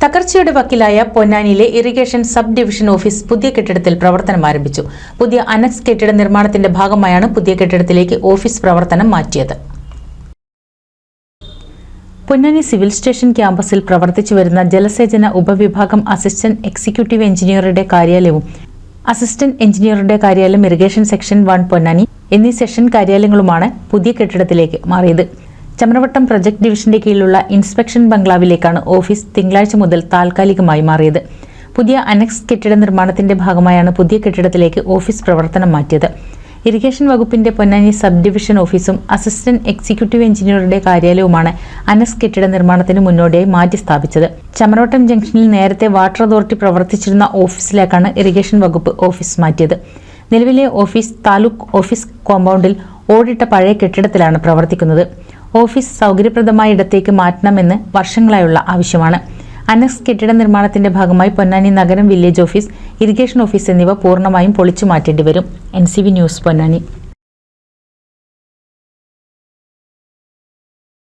തകർച്ചയുടെ വക്കിലായ പൊന്നാനിയിലെ irrigation sub division office പുതിയ കെട്ടിടത്തിൽ പ്രവർത്തനം ആരംഭിച്ചു. പുതിയ അനക്സ് കെട്ടിട നിർമ്മാണത്തിന്റെ ഭാഗമായാണ് പുതിയ കെട്ടിടത്തിലേക്ക് ഓഫീസ് പ്രവർത്തനം മാറ്റിയത്. പൊന്നാനി സിവിൽ സ്റ്റേഷൻ ക്യാമ്പസിൽ പ്രവർത്തിച്ചു വരുന്ന ജലസേചന ഉപവിഭാഗം അസിസ്റ്റന്റ് എക്സിക്യൂട്ടീവ് എഞ്ചിനീയറുടെ കാര്യാലയവും അസിസ്റ്റന്റ് എഞ്ചിനീയറുടെ കാര്യാലയം ഇറിഗേഷൻ സെക്ഷൻ 1 പൊന്നാനി എന്നീ സെഷൻ കാര്യാലയങ്ങളുമാണ് പുതിയ കെട്ടിടത്തിലേക്ക് മാറിയത്. ചമ്രവട്ടം പ്രൊജക്ട് ഡിവിഷന്റെ കീഴിലുള്ള ഇൻസ്പെക്ഷൻ ബംഗ്ലാവിലേക്കാണ് ഓഫീസ് തിങ്കളാഴ്ച മുതൽ താൽക്കാലികമായി മാറിയത്. പുതിയ അനക്സ് കെട്ടിട നിർമ്മാണത്തിന്റെ ഭാഗമായാണ് പുതിയ കെട്ടിടത്തിലേക്ക് ഓഫീസ് പ്രവർത്തനം മാറ്റിയത്. ഇറിഗേഷൻ വകുപ്പിന്റെ പൊന്നാനി സബ് ഡിവിഷൻ ഓഫീസും അസിസ്റ്റന്റ് എക്സിക്യൂട്ടീവ് എഞ്ചിനീയറുടെ കാര്യാലയവുമാണ് അനക്സ് കെട്ടിട നിർമ്മാണത്തിന് മുന്നോടിയായി മാറ്റി സ്ഥാപിച്ചത്. ചമ്രവട്ടം ജംഗ്ഷനിൽ നേരത്തെ വാട്ടർ അതോറിറ്റി പ്രവർത്തിച്ചിരുന്ന ഓഫീസിലേക്കാണ് ഇറിഗേഷൻ വകുപ്പ് ഓഫീസ് മാറ്റിയത്. നിലവിലെ ഓഫീസ് താലൂക്ക് ഓഫീസ് കോമ്പൗണ്ടിൽ ഓടിട്ട പഴയ കെട്ടിടത്തിലാണ് പ്രവർത്തിക്കുന്നത്. ഓഫീസ് സൗകര്യപ്രദമായ ഇടത്തേക്ക് മാറ്റണമെന്ന് വർഷങ്ങളായുള്ള ആവശ്യമാണ്. അനക്സ് കെട്ടിട നിർമ്മാണത്തിന്റെ ഭാഗമായി പൊന്നാനി നഗരം വില്ലേജ് ഓഫീസ്, ഇറിഗേഷൻ ഓഫീസ് എന്നിവ പൂർണ്ണമായും പൊളിച്ചു മാറ്റേണ്ടി വരും. NCV news Ponnani.